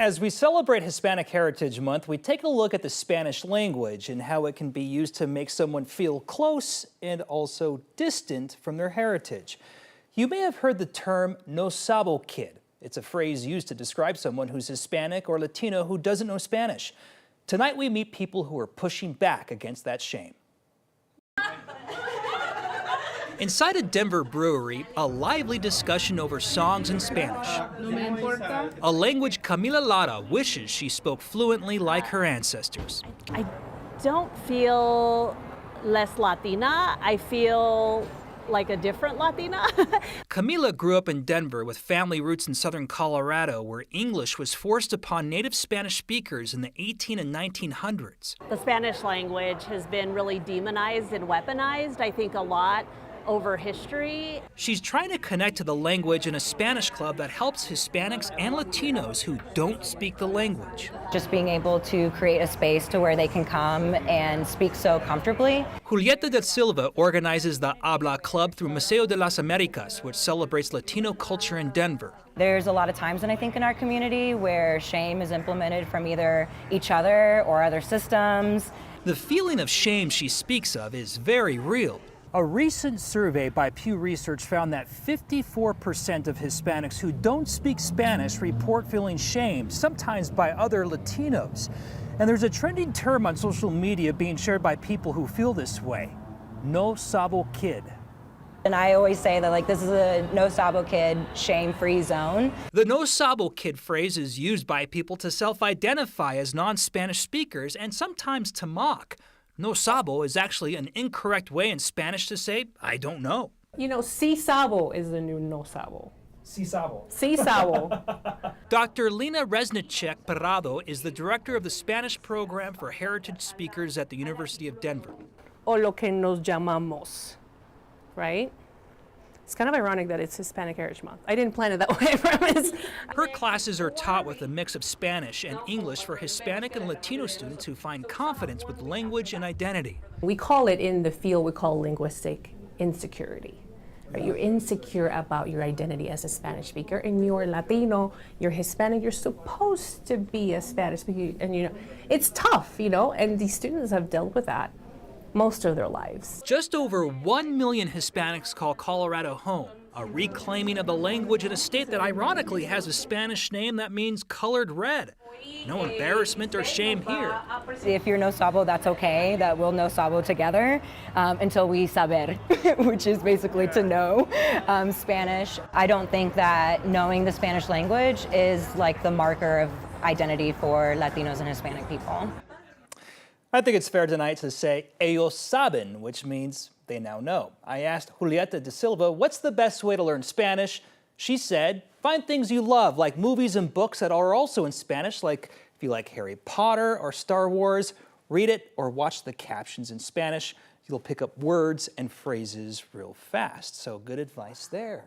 As we celebrate Hispanic Heritage Month, we take a look at the Spanish language and how it can be used to make someone feel close and also distant from their heritage. You may have heard the term no sabo kid. It's a phrase used to describe someone who's Hispanic or Latino who doesn't know Spanish. Tonight we meet people who are pushing back against that shame. Inside a Denver brewery, a lively discussion over songs in Spanish. A language Camila Lara wishes she spoke fluently like her ancestors. I don't feel less Latina. I feel like a different Latina. Camila grew up in Denver with family roots in southern Colorado, where English was forced upon native Spanish speakers in the 1800s and 1900s. The Spanish language has been really demonized and weaponized, I think, a lot over history. She's trying to connect to the language in a Spanish club that helps Hispanics and Latinos who don't speak the language. Just being able to create a space to where they can come and speak so comfortably. Julieta da Silva organizes the Habla Club through Museo de las Americas, which celebrates Latino culture in Denver. There's a lot of times, and I think in our community, where shame is implemented from either each other or other systems. The feeling of shame she speaks of is very real. A recent survey by Pew Research found that 54% of Hispanics who don't speak Spanish report feeling shamed, sometimes by other Latinos. And there's a trending term on social media being shared by people who feel this way: no sabo kid. And I always say that this is a no sabo kid, shame-free zone. The no sabo kid phrase is used by people to self-identify as non-Spanish speakers and sometimes to mock. No sabo is actually an incorrect way in Spanish to say, I don't know. You know, si sabo is the new no sabo. Si sabo. Si sabo. Dr. Lina Resnicek Parrado is the director of the Spanish program for heritage speakers at the University of Denver. O lo que nos llamamos, right? It's kind of ironic that it's Hispanic Heritage Month. I didn't plan it that way, I promise. Her classes are taught with a mix of Spanish and English for Hispanic and Latino students who find confidence with language and identity. We call it in the field, we call linguistic insecurity. Right? You're insecure about your identity as a Spanish speaker, and you're Latino, you're Hispanic, you're supposed to be a Spanish speaker, and it's tough, and these students have dealt with that most of their lives. Just over 1 million Hispanics call Colorado home, a reclaiming of the language in a state that ironically has a Spanish name that means colored red. No embarrassment or shame here. If you're no sabo, that's okay, that we'll no sabo together until we saber, which is basically to know Spanish. I don't think that knowing the Spanish language is the marker of identity for Latinos and Hispanic people. I think it's fair tonight to say ellos saben, which means they now know. I asked Julieta da Silva, what's the best way to learn Spanish? She said, find things you love, like movies and books that are also in Spanish, like if you like Harry Potter or Star Wars, read it or watch the captions in Spanish. You'll pick up words and phrases real fast. So good advice there.